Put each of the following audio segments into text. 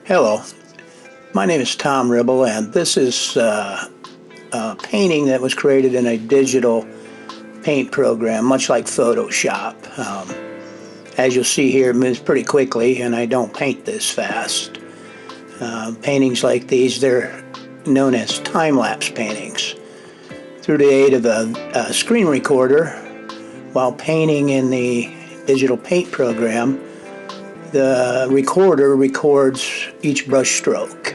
Hello, my name is Tom Ribble, and this is a painting that was created in a digital paint program, much like Photoshop. As you'll see here, it moves pretty quickly, and I don't paint this fast. Paintings like these, they're known as time-lapse paintings. Through the aid of a screen recorder, while painting in the digital paint program, the recorder records each brush stroke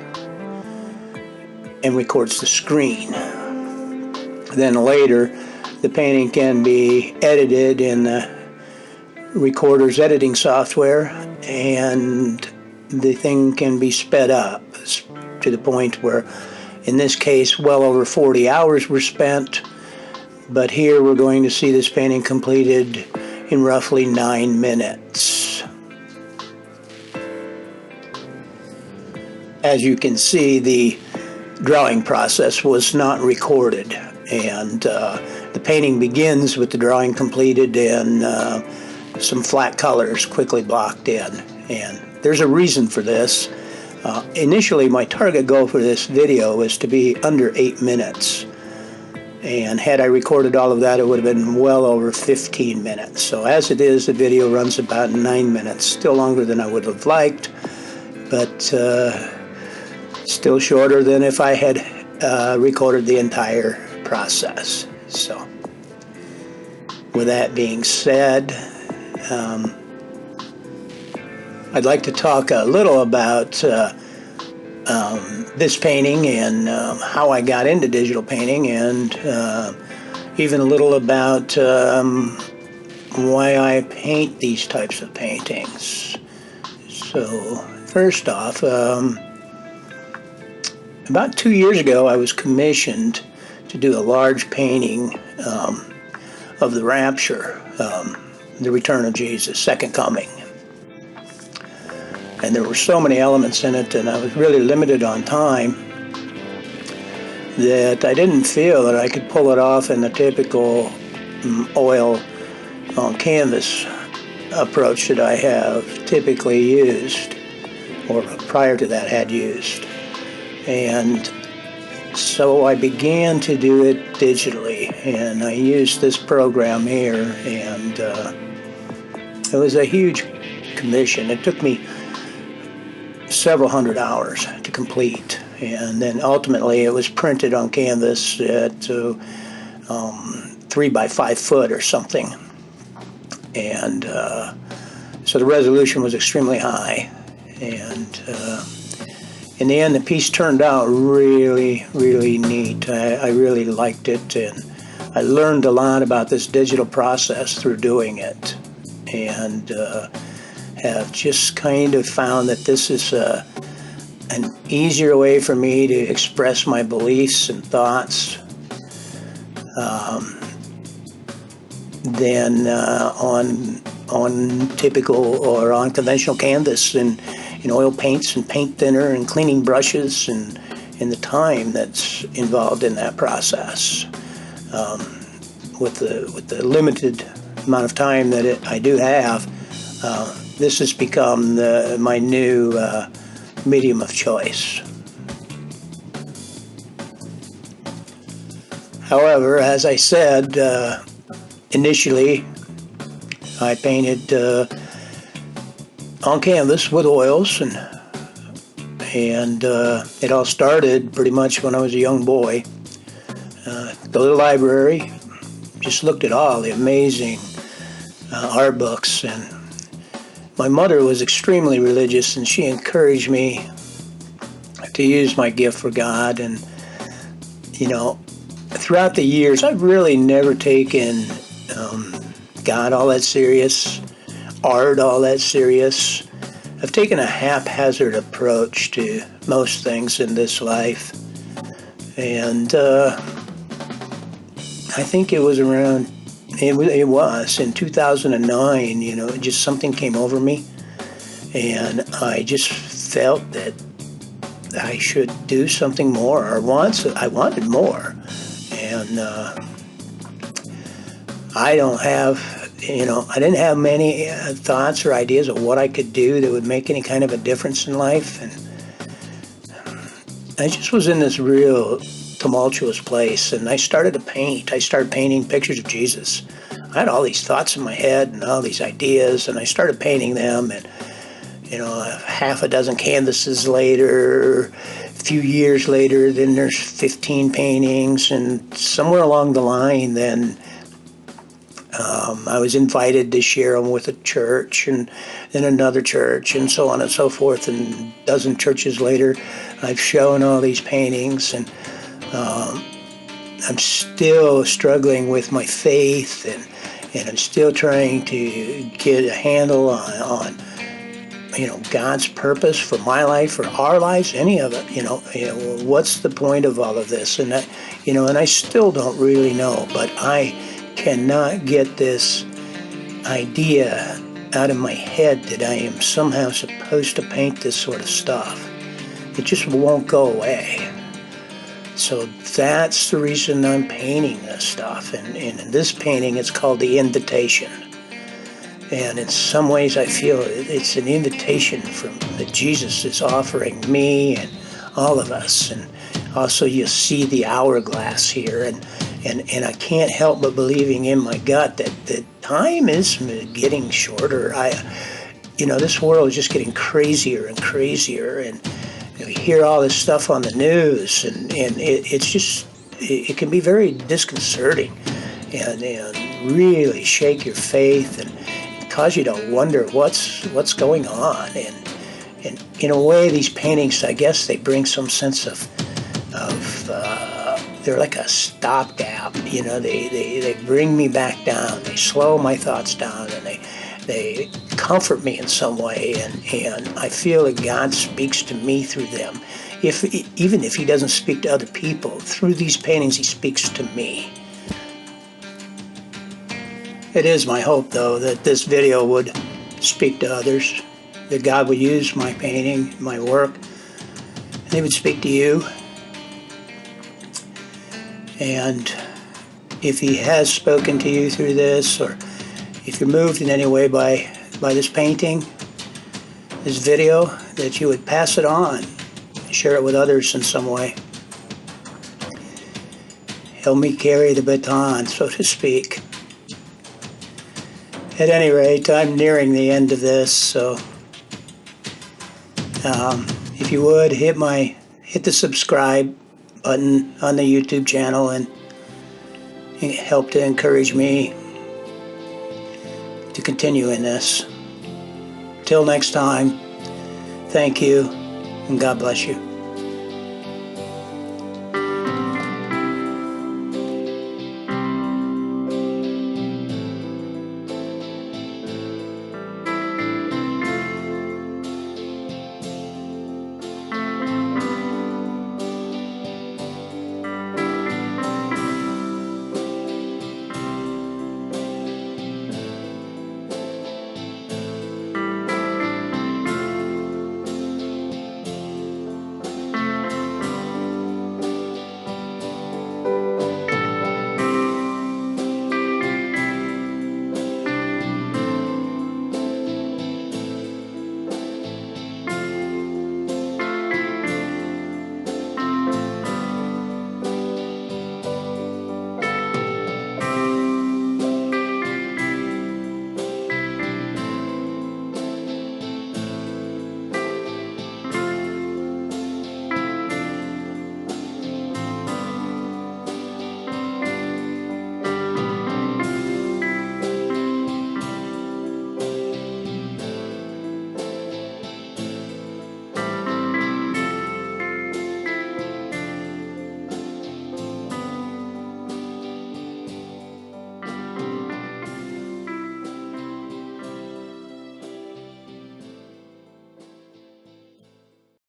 and records the screen. Then later, the painting can be edited in the recorder's editing software, and the thing can be sped up to the point where, in this case, well over 40 hours were spent, but here we're going to see this painting completed in roughly 9 minutes. As you can see, the drawing process was not recorded, and the painting begins with the drawing completed and some flat colors quickly blocked in. And there's a reason for this. Initially, my target goal for this video was to be under 8 minutes. And had I recorded all of that, it would have been well over 15 minutes. So as it is, the video runs about 9 minutes, still longer than I would have liked, but still shorter than if I had recorded the entire process. So, with that being said, I'd like to talk a little about this painting and how I got into digital painting, and even a little about why I paint these types of paintings. So, first off, about 2 years ago, I was commissioned to do a large painting of the rapture, the return of Jesus, second coming. And there were so many elements in it, and I was really limited on time, that I didn't feel that I could pull it off in the typical oil on canvas approach that I have typically used, or prior to that had used. And so I began to do it digitally, and I used this program here, and it was a huge commission. It took me several hundred hours to complete, and then ultimately it was printed on canvas at 3 by 5 foot or something, and so the resolution was extremely high, and in the end, the piece turned out really, really neat. I really liked it, and I learned a lot about this digital process through doing it, and have just kind of found that this is an easier way for me to express my beliefs and thoughts than on typical or on conventional canvas, and oil paints and paint thinner and cleaning brushes, and the time that's involved in that process. With the limited amount of time that I do have, this has become my new medium of choice. However, as I said, initially I painted on canvas with oils, and it all started pretty much when I was a young boy. The little library, just looked at all the amazing art books, and my mother was extremely religious, and she encouraged me to use my gift for God. And throughout the years, I've really never taken God all that serious, art all that serious. I've taken a haphazard approach to most things in this life, and I think it was around, it was in 2009, just something came over me, and I just felt that I should do something more, or I wanted more, and I didn't have many thoughts or ideas of what I could do that would make any kind of a difference in life, and I just was in this real tumultuous place, and I started to paint. I started painting pictures of Jesus. I had all these thoughts in my head and all these ideas, and I started painting them. And half a dozen canvases later, a few years later, then there's 15 paintings, and somewhere along the line, then I was invited to share them with a church and then another church and so on and so forth. And a dozen churches later, I've shown all these paintings, and I'm still struggling with my faith, and I'm still trying to get a handle on God's purpose for my life, for our lives, any of it. What's the point of all of this? And and I still don't really know, but I cannot get this idea out of my head that I am somehow supposed to paint this sort of stuff. It just won't go away. So that's the reason I'm painting this stuff. And in this painting, it's called The Invitation. And in some ways, I feel it's an invitation that Jesus is offering me and all of us. And also, you see the hourglass here, and I can't help but believing in my gut that time is getting shorter. This world is just getting crazier and crazier, and we hear all this stuff on the news, and it can be very disconcerting, and really shake your faith and cause you to wonder what's going on. And in a way, these paintings, I guess, they bring some sense of they're like a stopgap. They bring me back down. They slow my thoughts down, and they comfort me in some way. And I feel that God speaks to me through them. Even if He doesn't speak to other people, through these paintings, He speaks to me. It is my hope, though, that this video would speak to others, that God would use my painting, my work, and He would speak to you. And if He has spoken to you through this, or if you're moved in any way by this painting, this video, that you would pass it on, share it with others in some way. Help me carry the baton, so to speak. At any rate, I'm nearing the end of this, so if you would, hit the subscribe button on the YouTube channel and help to encourage me to continue in this. Till next time, thank you, and God bless you.